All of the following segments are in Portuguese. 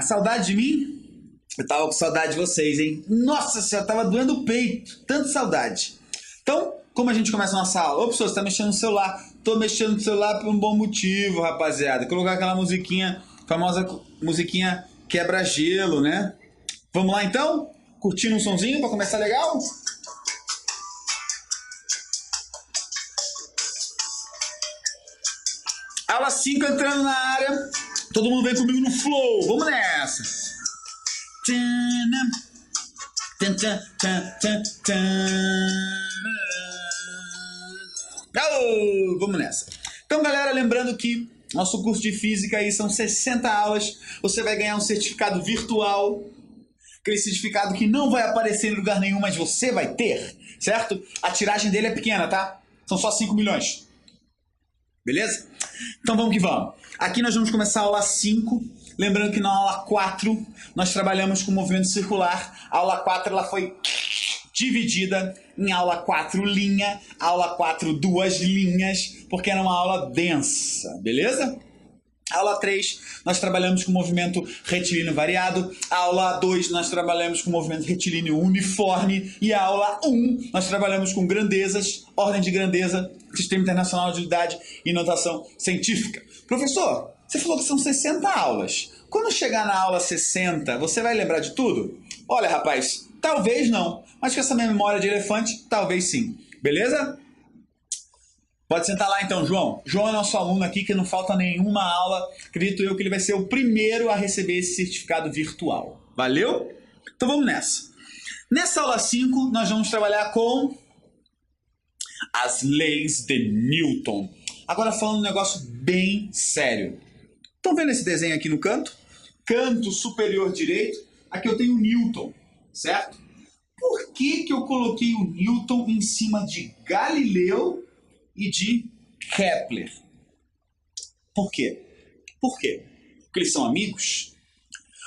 Saudade de mim? Eu tava com saudade de vocês, hein? Nossa senhora, tava doendo o peito. Tanta saudade. Então, como a gente começa a nossa aula? Ô, pessoal, você tá mexendo no celular. Tô mexendo no celular por um bom motivo, rapaziada. Colocar aquela musiquinha, famosa musiquinha quebra-gelo, né? Vamos lá, então? Curtindo um sonzinho pra começar legal? Aula 5 entrando na área. Todo mundo vem comigo no flow. Vamos nessa. Vamos nessa. Então, galera, lembrando que nosso curso de física aí são 60 aulas. Você vai ganhar um certificado virtual. Aquele certificado que não vai aparecer em lugar nenhum, mas você vai ter, certo? A tiragem dele é pequena, tá? São só 5 milhões. Beleza? Então vamos que vamos. Aqui nós vamos começar a aula 5. Lembrando que na aula 4 nós trabalhamos com movimento circular. A aula 4 ela foi dividida em aula 4 linha, aula 4 duas linhas, porque era uma aula densa, beleza? Aula 3 nós trabalhamos com movimento retilíneo variado. A aula 2 nós trabalhamos com movimento retilíneo uniforme. E a aula 1 nós trabalhamos com grandezas, ordem de grandeza, Sistema Internacional de Unidade e Notação Científica. Professor, você falou que são 60 aulas. Quando chegar na aula 60, você vai lembrar de tudo? Olha, rapaz, talvez não. Mas com essa memória de elefante, talvez sim. Beleza? Pode sentar lá então, João. João é nosso aluno aqui, que não falta nenhuma aula. Acredito eu que ele vai ser o primeiro a receber esse certificado virtual. Valeu? Então vamos nessa. Nessa aula 5, nós vamos trabalhar com as leis de Newton. Agora falando um negócio bem sério. Estão vendo esse desenho aqui no canto? Canto superior direito. Aqui eu tenho Newton, certo? Por que eu coloquei o Newton em cima de Galileu e de Kepler? Por quê? Porque eles são amigos?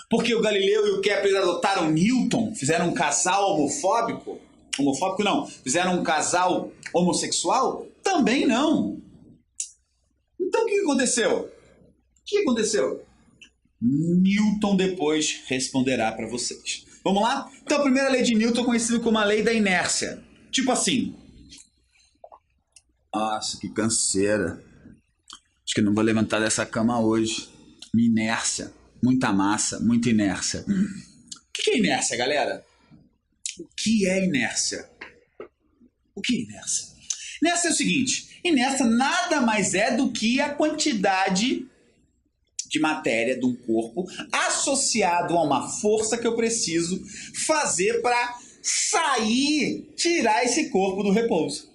Porque o Galileu e o Kepler adotaram Newton? Fizeram um casal homofóbico? Homofóbico não. Fizeram um casal homossexual? Também não. Então o que aconteceu? O que aconteceu? Newton depois responderá para vocês. Vamos lá? Então a primeira lei de Newton é conhecida como a lei da inércia. Tipo assim. Nossa, que canseira. Acho que não vou levantar dessa cama hoje. Inércia. Muita massa, muita inércia. O que é inércia, galera? O que é inércia? O que é inércia? Inércia é o seguinte. Inércia nada mais é do que a quantidade de matéria de um corpo associado a uma força que eu preciso fazer para sair, tirar esse corpo do repouso.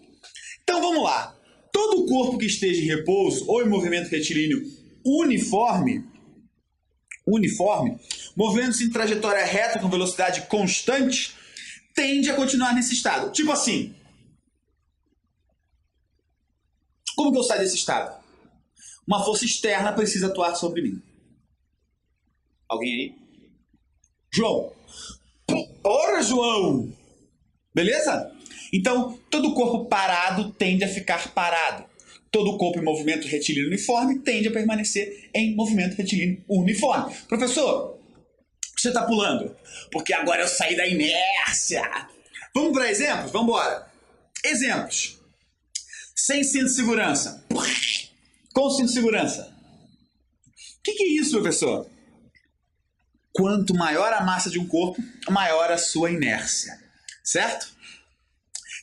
Então vamos lá. Todo corpo que esteja em repouso ou em movimento retilíneo uniforme, movendo-se em trajetória reta com velocidade constante, tende a continuar nesse estado. Tipo assim. Como que eu saio desse estado? Uma força externa precisa atuar sobre mim. Alguém aí? João. Ora, João! Beleza? Então, todo corpo parado tende a ficar parado. Todo corpo em movimento retilíneo uniforme tende a permanecer em movimento retilíneo uniforme. Professor, por que você está pulando? Porque agora eu saí da inércia. Vamos para exemplos? Vamos embora. Exemplos. Sem cinto de segurança. Com cinto de segurança. O que é isso, professor? Quanto maior a massa de um corpo, maior a sua inércia. Certo?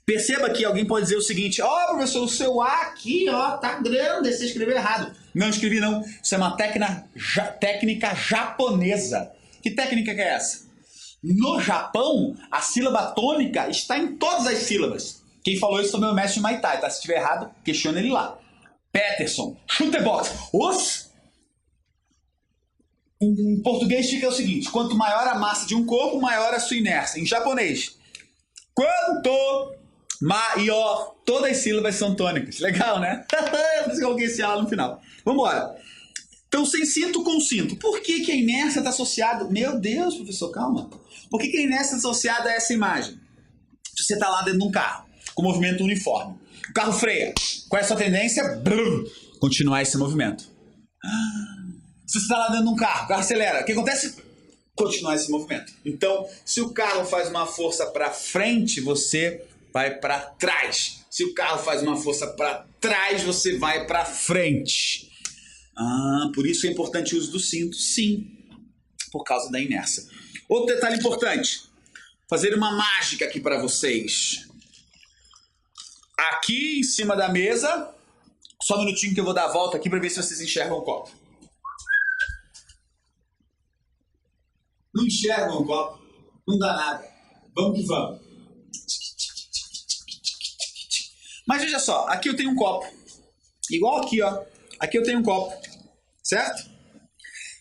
Perceba que alguém pode dizer o seguinte: ó, professor, o seu A aqui, ó, tá grande, você escreveu errado. Não escrevi não. Isso é uma técnica japonesa. Que técnica que é essa? No Japão, a sílaba tônica está em todas as sílabas. Quem falou isso foi meu mestre de Muay Thai, tá? Se estiver errado, questiona ele lá. Peterson, chutebox. Em português fica o seguinte: quanto maior a massa de um corpo, maior a sua inércia. Em japonês, quanto maior, todas as sílabas são tônicas. Legal, né? Por isso que eu coloquei esse A no final. Vamos embora. Então, sem cinto com cinto. Por que a inércia está associada? Meu Deus, professor, calma. Por que a inércia está associada a essa imagem? Se você está lá dentro de um carro, com movimento uniforme. O carro freia. Qual é a sua tendência? Brum, continuar esse movimento. Se você está lá dentro de um carro, o carro acelera. O que acontece? continuar esse movimento. Então, se o carro faz uma força para frente, você vai para trás. Se o carro faz uma força para trás, você vai para frente. Por isso é importante o uso do cinto, sim, por causa da inércia. Outro detalhe importante, fazer uma mágica aqui para vocês. Aqui em cima da mesa, só um minutinho que eu vou dar a volta aqui para ver se vocês enxergam o copo. Não enxergam o copo, não dá nada. Vamos que vamos. Mas veja só, aqui eu tenho um copo. Igual aqui, ó. Aqui eu tenho um copo, certo?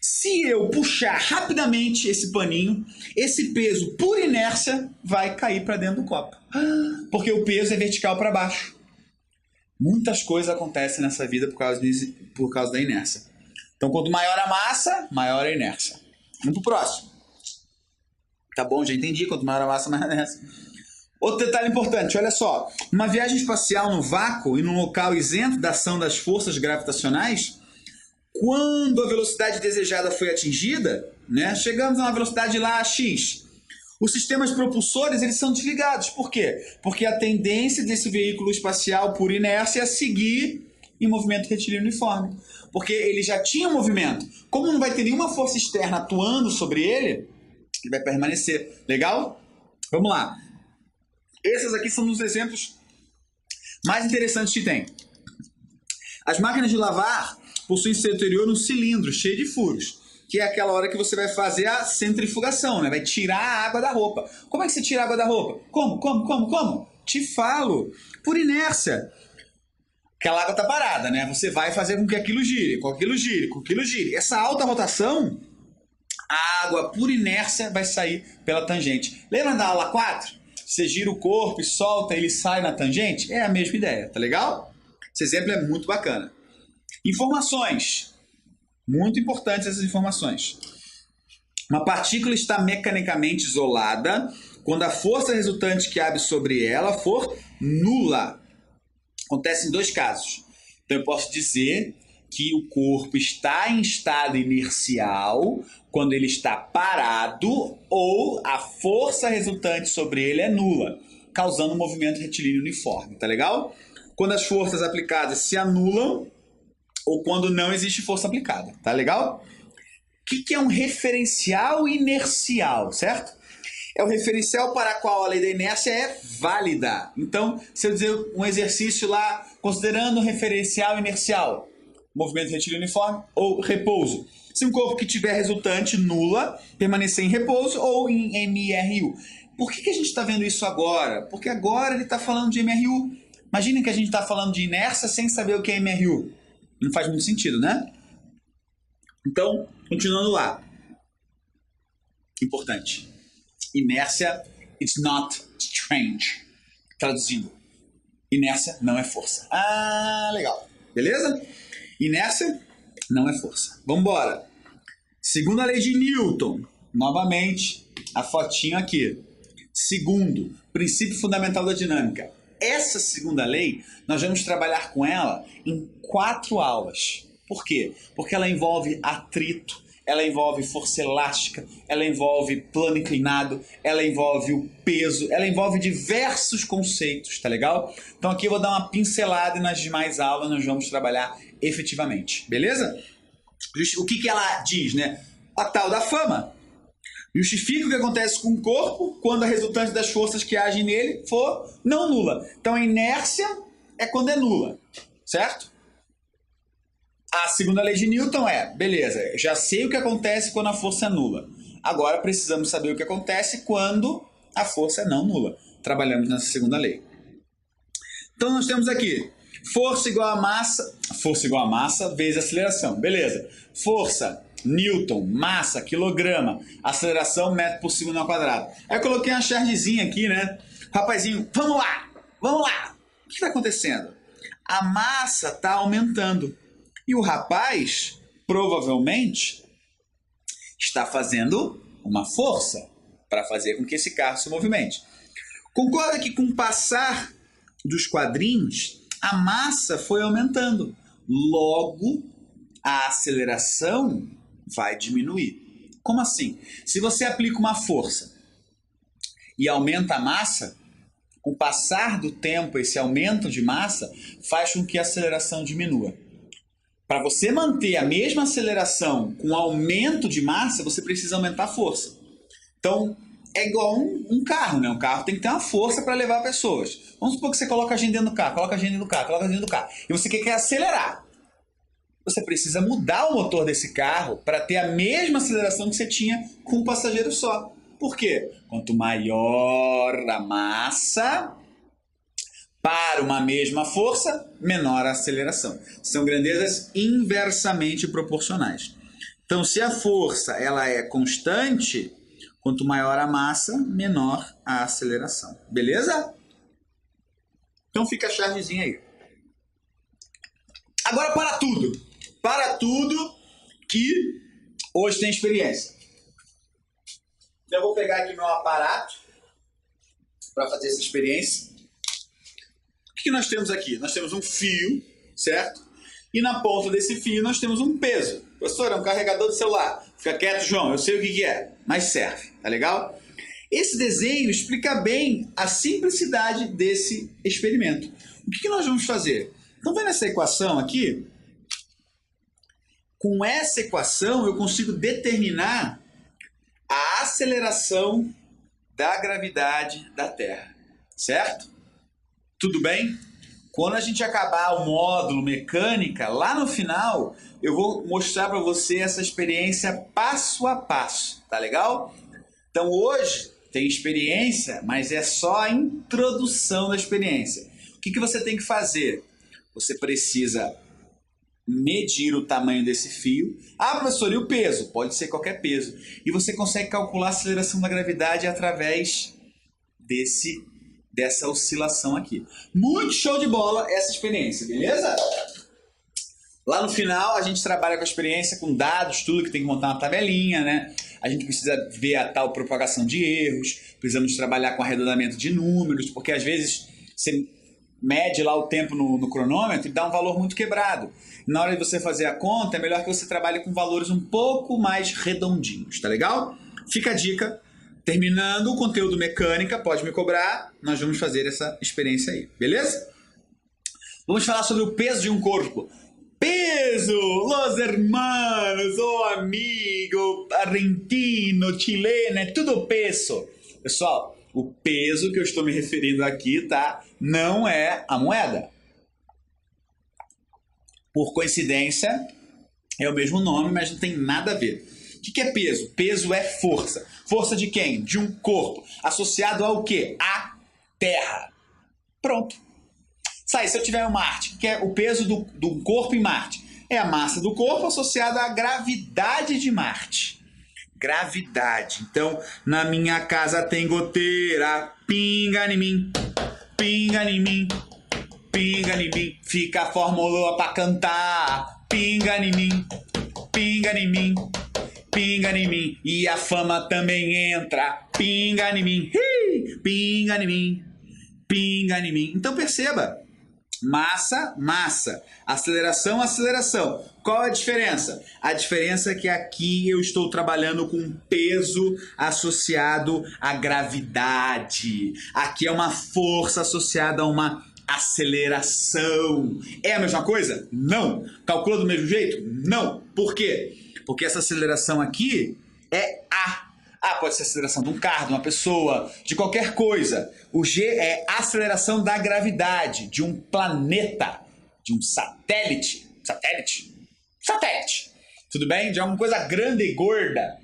Se eu puxar rapidamente esse paninho, esse peso, por inércia, vai cair para dentro do copo. Porque o peso é vertical para baixo. Muitas coisas acontecem nessa vida por causa da inércia. Então, quanto maior a massa, maior a inércia. Vamos pro próximo. Tá bom, já entendi. Quanto maior a massa, maior a inércia. Outro detalhe importante, olha só. Uma viagem espacial no vácuo e num local isento da ação das forças gravitacionais, quando a velocidade desejada foi atingida, né, chegamos a uma velocidade lá x, os sistemas propulsores eles são desligados. Por quê? Porque a tendência desse veículo espacial por inércia é seguir em movimento retilíneo uniforme. Porque ele já tinha movimento. Como não vai ter nenhuma força externa atuando sobre ele, ele vai permanecer. Legal? Vamos lá. Esses aqui são os exemplos mais interessantes que tem. As máquinas de lavar possuem em seu interior um cilindro cheio de furos, que é aquela hora que você vai fazer a centrifugação, né? Vai tirar a água da roupa. Como é que você tira a água da roupa? Como? Te falo. Por inércia. Aquela água está parada, né? Você vai fazer com que aquilo gire, com aquilo gire. Essa alta rotação, a água por inércia vai sair pela tangente. Lembra da aula 4? Você gira o corpo e solta, ele sai na tangente? É a mesma ideia, tá legal? Esse exemplo é muito bacana. Informações. Muito importantes essas informações. Uma partícula está mecanicamente isolada quando a força resultante que abre sobre ela for nula. Acontece em dois casos. Então eu posso dizer que o corpo está em estado inercial quando ele está parado ou a força resultante sobre ele é nula, causando um movimento retilíneo uniforme, tá legal? Quando as forças aplicadas se anulam ou quando não existe força aplicada, tá legal? O que é um referencial inercial, certo? É o referencial para a qual a lei da inércia é válida. Então, se eu dizer um exercício lá, considerando um referencial inercial, movimento retilíneo uniforme ou repouso. Se um corpo que tiver resultante nula, permanecer em repouso ou em MRU. Por que a gente está vendo isso agora? Porque agora ele está falando de MRU. Imagina que a gente está falando de inércia sem saber o que é MRU. Não faz muito sentido, né? Então, continuando lá. Importante. Inércia, it's not strange. Traduzindo. Inércia não é força. Legal. Beleza? Inércia não é força. Vamos embora. Segunda lei de Newton. Novamente, a fotinho aqui. Segundo, princípio fundamental da dinâmica. Essa segunda lei, nós vamos trabalhar com ela em 4 aulas. Por quê? Porque ela envolve atrito, ela envolve força elástica, ela envolve plano inclinado, ela envolve o peso, ela envolve diversos conceitos, tá legal? Então aqui eu vou dar uma pincelada e nas demais aulas nós vamos trabalhar efetivamente, beleza? O que ela diz, né? A tal da fama. Justifica o que acontece com o corpo quando a resultante das forças que agem nele for não nula. Então a inércia é quando é nula, certo? A segunda lei de Newton é, beleza, já sei o que acontece quando a força é nula. Agora precisamos saber o que acontece quando a força é não nula. Trabalhamos nessa segunda lei. Então nós temos aqui força igual a massa vezes aceleração. Beleza. Força, Newton, massa, quilograma, aceleração, metro por segundo ao quadrado. Aí eu coloquei uma chargezinha aqui, né? Rapazinho, vamos lá. O que está acontecendo? A massa está aumentando. E o rapaz, provavelmente, está fazendo uma força para fazer com que esse carro se movimente. Concorda que com o passar dos quadrinhos, a massa foi aumentando. Logo, a aceleração vai diminuir. Como assim? Se você aplica uma força e aumenta a massa, com o passar do tempo, esse aumento de massa faz com que a aceleração diminua. Para você manter a mesma aceleração com aumento de massa, você precisa aumentar a força. Então, é igual um carro, né? Um carro tem que ter uma força para levar pessoas. Vamos supor que você coloca a gente dentro do carro, coloca a gente dentro do carro, coloca a gente dentro do carro. E você quer acelerar. Você precisa mudar o motor desse carro para ter a mesma aceleração que você tinha com um passageiro só. Por quê? Quanto maior a massa para uma mesma força, menor a aceleração. São grandezas inversamente proporcionais. Então, se a força ela é constante, quanto maior a massa, menor a aceleração. Beleza? Então fica a chavezinha aí. Agora para tudo. Para tudo que hoje tem experiência. Então eu vou pegar aqui meu aparato para fazer essa experiência. O que nós temos aqui? Nós temos um fio, certo? E na ponta desse fio nós temos um peso. Professor, é um carregador de celular. Fica quieto, João, eu sei o que é, mas serve, tá legal? Esse desenho explica bem a simplicidade desse experimento. O que nós vamos fazer? Então, vendo essa equação aqui, com essa equação eu consigo determinar a aceleração da gravidade da Terra, certo? Tudo bem? Quando a gente acabar o módulo mecânica, lá no final, eu vou mostrar para você essa experiência passo a passo, tá legal? Então hoje tem experiência, mas é só a introdução da experiência. O que você tem que fazer? Você precisa medir o tamanho desse fio. Ah, professor, e o peso? Pode ser qualquer peso. E você consegue calcular a aceleração da gravidade através dessa oscilação aqui. Muito show de bola essa experiência, beleza? Lá no final a gente trabalha com a experiência, com dados, tudo, que tem que montar uma tabelinha, né? A gente precisa ver a tal propagação de erros, precisamos trabalhar com arredondamento de números, porque às vezes você mede lá o tempo no cronômetro e dá um valor muito quebrado. Na hora de você fazer a conta, é melhor que você trabalhe com valores um pouco mais redondinhos, tá legal? Fica a dica. Terminando o conteúdo mecânica, pode me cobrar, nós vamos fazer essa experiência aí, beleza? Vamos falar sobre o peso de um corpo. Peso, los hermanos, o amigo, argentino, chileno, é tudo peso. Pessoal, o peso que eu estou me referindo aqui, tá? Não é a moeda. Por coincidência, é o mesmo nome, mas não tem nada a ver. O que é peso? Peso é força. Força de quem? De um corpo. Associado ao quê? À Terra. Pronto. Sai, se eu tiver um Marte, que é o peso do corpo em Marte? É a massa do corpo associada à gravidade de Marte. Gravidade. Então, na minha casa tem goteira. Pinga em mim. Pinga em mim. Pinga em mim. Fica a fórmula pra cantar. Pinga em mim. Pinga em mim. Pinga em mim, e a fama também entra. Pinga em mim, pinga em mim, pinga em mim. Então perceba, massa, massa, aceleração, aceleração. Qual a diferença? A diferença é que aqui eu estou trabalhando com peso associado à gravidade. Aqui é uma força associada a uma aceleração. É a mesma coisa? Não. Calcula do mesmo jeito? Não. Por quê? Porque essa aceleração aqui é A. A pode ser a aceleração de um carro, de uma pessoa, de qualquer coisa. O G é a aceleração da gravidade, de um planeta, de um satélite. Satélite? Satélite. Tudo bem? De alguma coisa grande e gorda.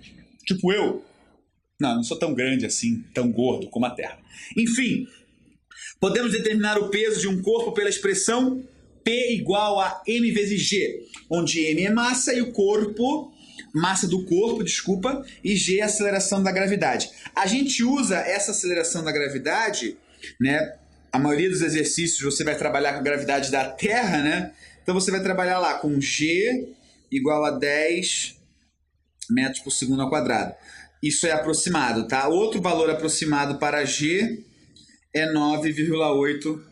Tipo eu. Não sou tão grande assim, tão gordo como a Terra. Enfim, podemos determinar o peso de um corpo pela expressão P igual a M vezes G, onde M é massa e o corpo, massa do corpo, desculpa, e G é a aceleração da gravidade. A gente usa essa aceleração da gravidade, né? A maioria dos exercícios você vai trabalhar com a gravidade da Terra, né? Então você vai trabalhar lá com G igual a 10 metros por segundo ao quadrado. Isso é aproximado, tá? Outro valor aproximado para G é 9,8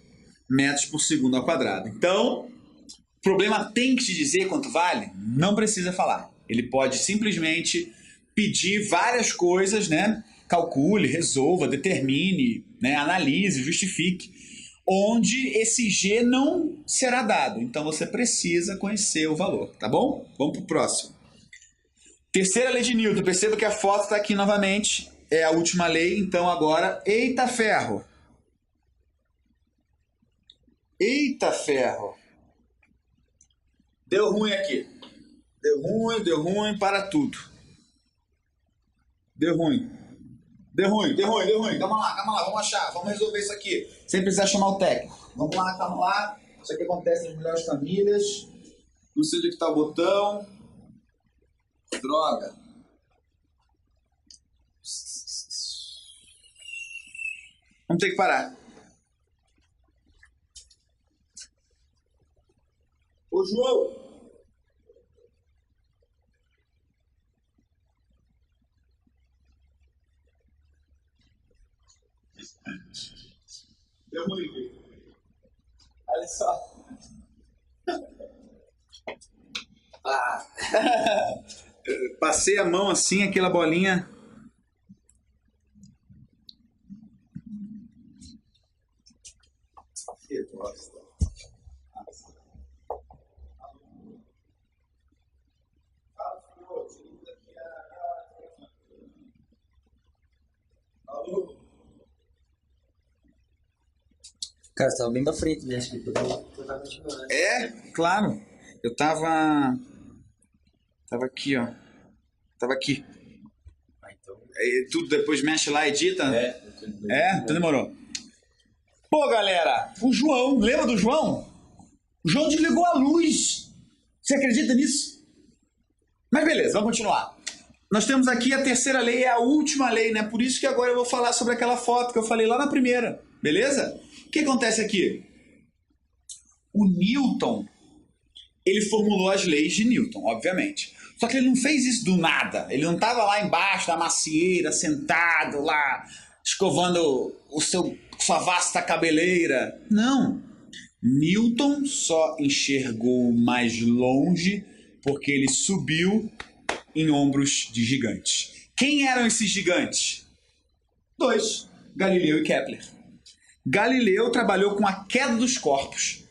metros por segundo ao quadrado. Então, o problema tem que te dizer quanto vale? Não precisa falar. Ele pode simplesmente pedir várias coisas, né? Calcule, resolva, determine, né? Analise, justifique, onde esse G não será dado. Então você precisa conhecer o valor, tá bom? Vamos para o próximo. Terceira lei de Newton. Perceba que a foto está aqui novamente. É a última lei, então agora... Eita ferro! Eita ferro! Deu ruim aqui. Deu ruim para tudo. Deu ruim. Calma lá, vamos achar, vamos resolver isso aqui. Sem precisar chamar o técnico. Vamos lá, calma lá. Isso aqui acontece nas melhores famílias. Não sei onde que tá o botão. Droga. Vamos ter que parar. Ô, João. Deu ruim. Olha só. Passei a mão assim, aquela bolinha. Que bosta. Cara, você tava bem pra frente, né? Acho que É, claro. Eu tava aqui, ó. Tava aqui. então. Aí, tudo depois mexe lá, edita. Então demorou. Pô, galera, o João, lembra do João? O João desligou a luz. Você acredita nisso? Mas beleza, vamos continuar. Nós temos aqui a terceira lei, é a última lei, né? Por isso que agora eu vou falar sobre aquela foto que eu falei lá na primeira, beleza? O que acontece aqui? O Newton, ele formulou as leis de Newton, obviamente. Só que ele não fez isso do nada. Ele não estava lá embaixo da macieira, sentado lá, escovando sua vasta cabeleira. Não. Newton só enxergou mais longe porque ele subiu em ombros de gigantes. Quem eram esses gigantes? Dois, Galileu e Kepler. Galileu trabalhou com a queda dos corpos.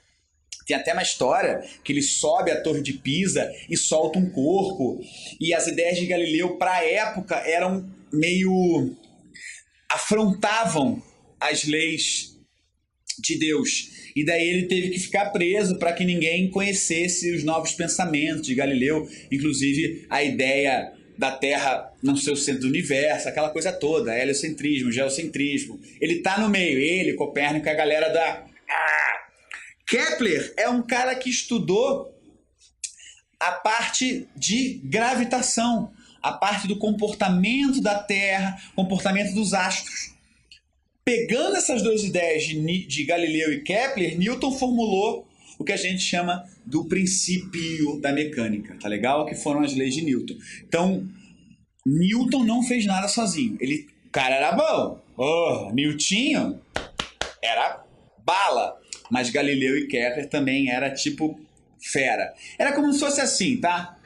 Tem até uma história que ele sobe a Torre de Pisa e solta um corpo. E as ideias de Galileu, para a época, eram meio... afrontavam as leis de Deus. E daí ele teve que ficar preso para que ninguém conhecesse os novos pensamentos de Galileu. Inclusive a ideia da Terra não ser o centro do universo, aquela coisa toda, heliocentrismo, geocentrismo. Ele tá no meio, ele, Copérnico, a galera da... Kepler é um cara que estudou a parte de gravitação, a parte do comportamento da Terra, comportamento dos astros. Pegando essas duas ideias de Galileu e Kepler, Newton formulou o que a gente chama do princípio da mecânica, tá legal? Que foram as leis de Newton. Então, Newton não fez nada sozinho. O cara era bom. Newtinho era bala. Mas Galileu e Kepler também era tipo fera. Era como se fosse assim, tá?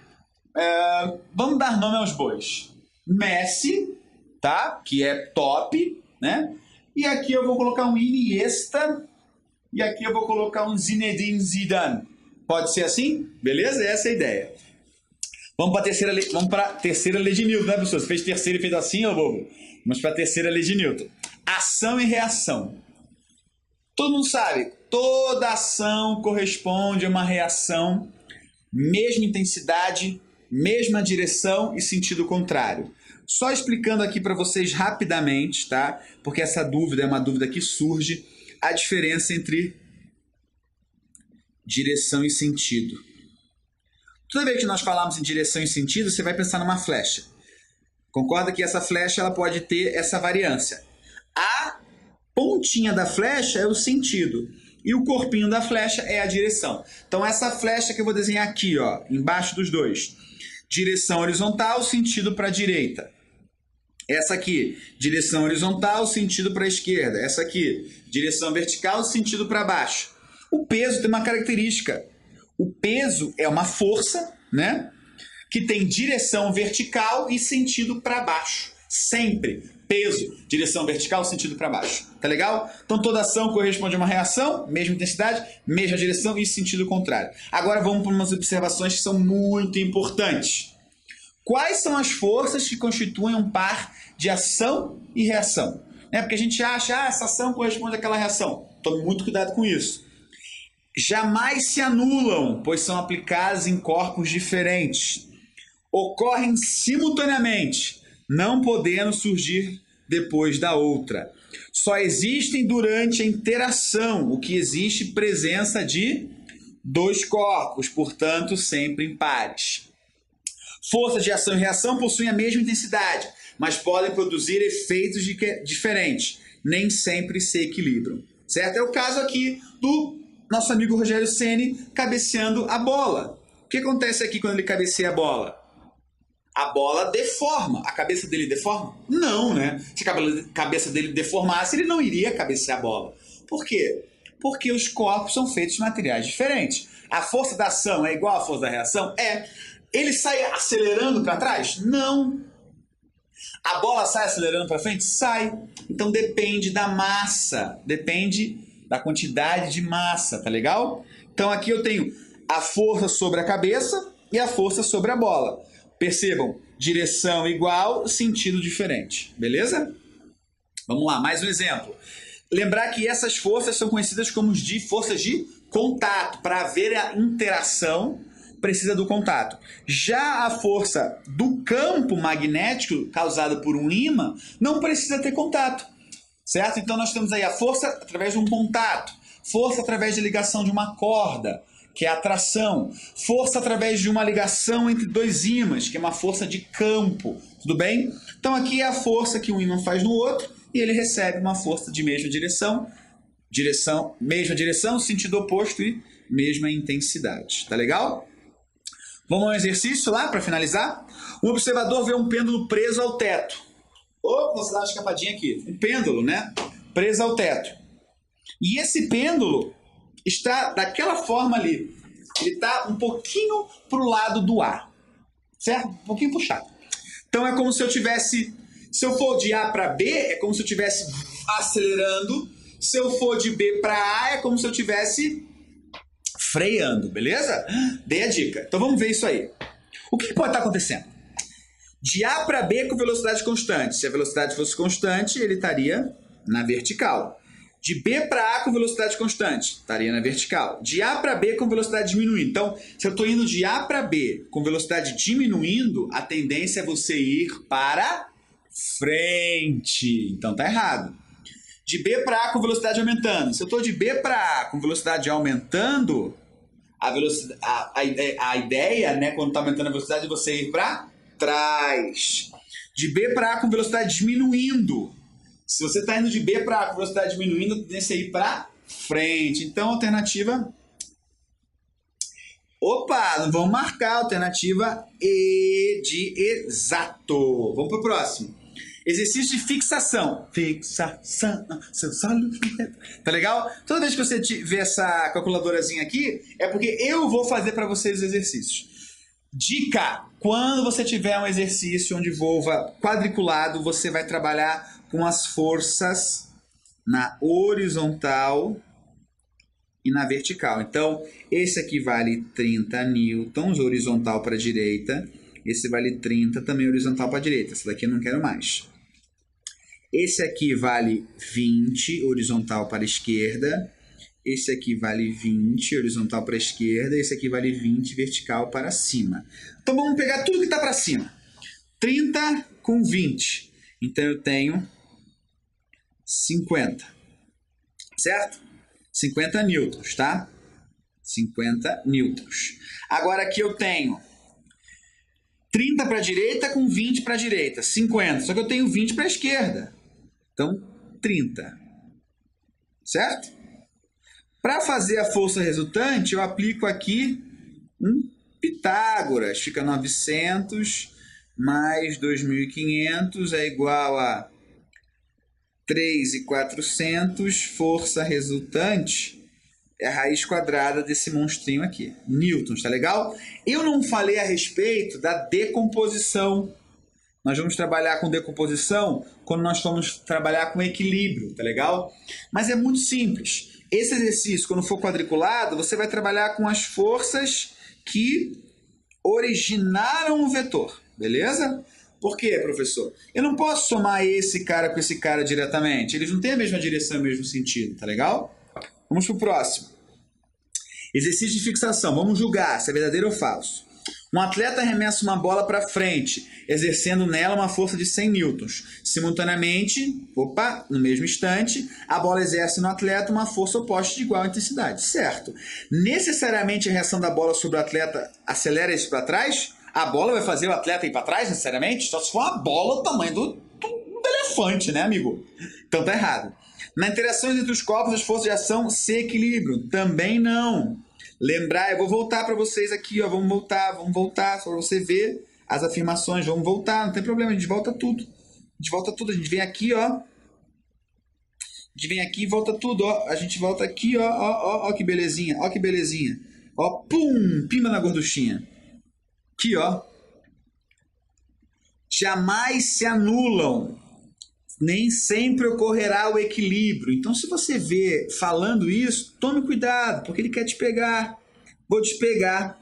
Vamos dar nome aos bois. Messi, tá? Que é top, né? E aqui eu vou colocar um Iniesta. E aqui eu vou colocar um Zinedine Zidane. Pode ser assim? Beleza? Essa é a ideia. Vamos para a terceira lei de Newton, né, pessoal? Você fez terceira e fez assim, ô bobo? Vamos para a terceira lei de Newton. Ação e reação. Todo mundo sabe, toda ação corresponde a uma reação, mesma intensidade, mesma direção e sentido contrário. Só explicando aqui para vocês rapidamente, tá? Porque essa dúvida é uma dúvida que surge, a diferença entre direção e sentido. Toda vez que nós falamos em direção e sentido, você vai pensar numa flecha. Concorda que essa flecha ela pode ter essa variância. A pontinha da flecha é o sentido e o corpinho da flecha é a direção. Então essa flecha que eu vou desenhar aqui, ó, embaixo dos dois, direção horizontal, sentido para a direita. Essa aqui, direção horizontal, sentido para a esquerda. Essa aqui, direção vertical, sentido para baixo. O peso tem uma característica. O peso é uma força, né? que tem direção vertical e sentido para baixo. Sempre. Peso, direção vertical, sentido para baixo. Tá legal? Então toda ação corresponde a uma reação, mesma intensidade, mesma direção e sentido contrário. Agora vamos para umas observações que são muito importantes. Quais são as forças que constituem um par de ação e reação? Porque a gente acha, essa ação corresponde àquela reação. Tome muito cuidado com isso. Jamais se anulam, pois são aplicadas em corpos diferentes. Ocorrem simultaneamente, não podendo surgir depois da outra. Só existem durante a interação, o que existe presença de dois corpos, portanto, sempre em pares. Forças de ação e reação possuem a mesma intensidade, mas podem produzir efeitos diferentes. Nem sempre se equilibram. Certo? É o caso aqui do nosso amigo Rogério Ceni cabeceando a bola. O que acontece aqui quando ele cabeceia a bola? A bola deforma. A cabeça dele deforma? Não, né? Se a cabeça dele deformasse, ele não iria cabecear a bola. Por quê? Porque os corpos são feitos de materiais diferentes. A força da ação é igual à força da reação? É. Ele sai acelerando para trás? Não. A bola sai acelerando para frente? Sai. Então depende da massa. Depende da quantidade de massa, tá legal? Então aqui eu tenho a força sobre a cabeça e a força sobre a bola. Percebam, direção igual, sentido diferente. Beleza? Vamos lá, mais um exemplo. Lembrar que essas forças são conhecidas como forças de contato. Para haver a interação, precisa do contato. Já a força do campo magnético causada por um ímã não precisa ter contato. Certo? Então nós temos aí a força através de um contato. Força através de ligação de uma corda, que é a atração. Força através de uma ligação entre dois ímãs, que é uma força de campo. Tudo bem? Então aqui é a força que um ímã faz no outro e ele recebe uma força de mesma direção, mesma direção, sentido oposto e mesma intensidade. Tá legal? Vamos a um exercício lá para finalizar? Um observador vê um pêndulo preso ao teto. Você dá uma escapadinha aqui. Um pêndulo, né? Preso ao teto. E esse pêndulo está daquela forma ali. Ele está um pouquinho para o lado do A. Certo? Um pouquinho puxado. Então é como se eu tivesse... Se eu for de A para B, é como se eu estivesse acelerando. Se eu for de B para A, é como se eu estivesse freando. Beleza? Dei a dica. Então vamos ver isso aí. O que pode estar acontecendo? De A para B com velocidade constante. Se a velocidade fosse constante, ele estaria na vertical. De B para A com velocidade constante, estaria na vertical. De A para B com velocidade diminuindo. Então, se eu estou indo de A para B com velocidade diminuindo, a tendência é você ir para frente. Então, tá errado. De B para A com velocidade aumentando. Se eu estou de B para A com velocidade aumentando, a ideia, né, quando está aumentando a velocidade, é você ir para trás. De B para A com velocidade diminuindo. Se você está indo de B para A com velocidade diminuindo, a tendência é ir para frente. Então, a alternativa... não vamos marcar. Alternativa E de exato. Vamos para o próximo. Exercício de fixação. Fixação. Seus olhos... Tá legal? Toda vez que você vê essa calculadorazinha aqui, é porque eu vou fazer para vocês os exercícios. Dica! Quando você tiver um exercício onde envolva quadriculado, você vai trabalhar com as forças na horizontal e na vertical. Então, esse aqui vale 30 newtons, horizontal para a direita. Esse vale 30, também horizontal para a direita. Esse daqui eu não quero mais. Esse aqui vale 20, horizontal para a esquerda. Esse aqui vale 20, horizontal para a esquerda. Esse aqui vale 20, vertical para cima. Então, vamos pegar tudo que está para cima. 30 com 20. Então, eu tenho 50. Certo? 50 newtons, tá? 50 newtons. Agora, aqui eu tenho 30 para a direita com 20 para a direita. 50. Só que eu tenho 20 para a esquerda. Então, 30. Certo? Para fazer a força resultante, eu aplico aqui um Pitágoras. Fica 900 mais 2.500 é igual a 3.400. Força resultante é a raiz quadrada desse monstrinho aqui. Newtons, tá legal? Eu não falei a respeito da decomposição. Nós vamos trabalhar com decomposição quando nós formos trabalhar com equilíbrio, tá legal? Mas é muito simples. Esse exercício, quando for quadriculado, você vai trabalhar com as forças que originaram o vetor, beleza? Por quê, professor? Eu não posso somar esse cara com esse cara diretamente. Eles não têm a mesma direção e o mesmo sentido, tá legal? Vamos pro próximo. Exercício de fixação. Vamos julgar se é verdadeiro ou falso. Um atleta arremessa uma bola para frente, exercendo nela uma força de 100 newtons. Simultaneamente, no mesmo instante, a bola exerce no atleta uma força oposta de igual intensidade. Certo. Necessariamente a reação da bola sobre o atleta acelera isso para trás? A bola vai fazer o atleta ir para trás, necessariamente? Só se for uma bola do tamanho do elefante, né, amigo? Então tá errado. Na interação entre os corpos, as forças de ação se equilibram. Também não. Lembrar, eu vou voltar para vocês aqui, ó, vamos voltar, só para você ver as afirmações, vamos voltar, não tem problema, a gente volta tudo. A gente vem aqui, ó. A gente vem aqui e volta tudo, ó. A gente volta aqui, ó que belezinha, ó que belezinha. Ó, pum, pimba na gorduchinha. Aqui, ó. Jamais se anulam. Nem sempre ocorrerá o equilíbrio. Então, se você vê falando isso, tome cuidado, porque ele quer te pegar. Vou te pegar.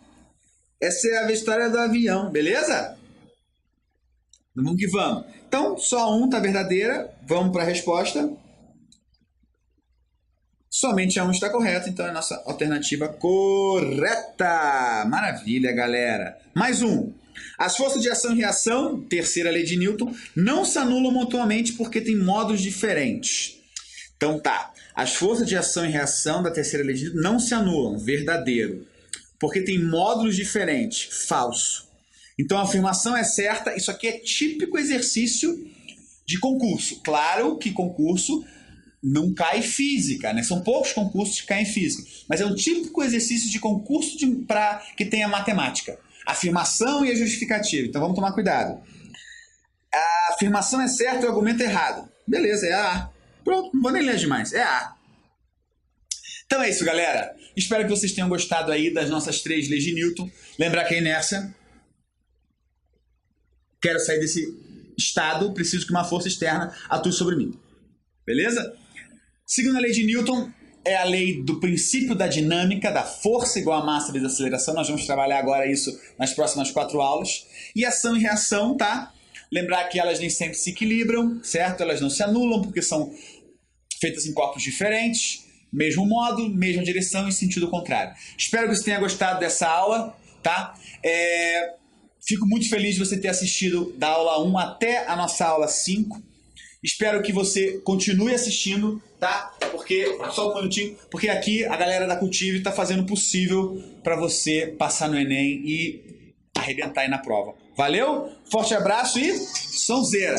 Essa é a história do avião, beleza? Vamos que vamos. Então, só um está verdadeira. Vamos para a resposta. Somente a 1 está correta, então é a nossa alternativa correta. Maravilha, galera. Mais um. As forças de ação e reação, terceira lei de Newton, não se anulam mutuamente porque têm modos diferentes. Então tá, as forças de ação e reação da terceira lei de Newton não se anulam, verdadeiro. Porque tem módulos diferentes, falso. Então a afirmação é certa, isso aqui é típico exercício de concurso. Claro que concurso não cai física, né? São poucos concursos que caem física, mas é um típico exercício de concurso que tenha matemática. Afirmação e a justificativa. Então vamos tomar cuidado. A afirmação é certa e o argumento é errado. Beleza, é A. Pronto, não vou nem ler demais. É A. Então é isso, galera. Espero que vocês tenham gostado aí das nossas 3 leis de Newton. Lembrar que a inércia. Quero sair desse estado, preciso que uma força externa atue sobre mim. Beleza? Segunda lei de Newton é a lei do princípio da dinâmica, da força igual a massa vezes a aceleração. Nós vamos trabalhar agora isso nas próximas 4 aulas. E ação e reação, tá? Lembrar que elas nem sempre se equilibram, certo? Elas não se anulam porque são feitas em corpos diferentes, mesmo modo, mesma direção e sentido contrário. Espero que você tenha gostado dessa aula, tá? Fico muito feliz de você ter assistido da aula 1 até a nossa aula 5. Espero que você continue assistindo, tá? Só um minutinho, porque aqui a galera da Cultive está fazendo o possível para você passar no Enem e arrebentar aí na prova. Valeu? Forte abraço e sonzeira!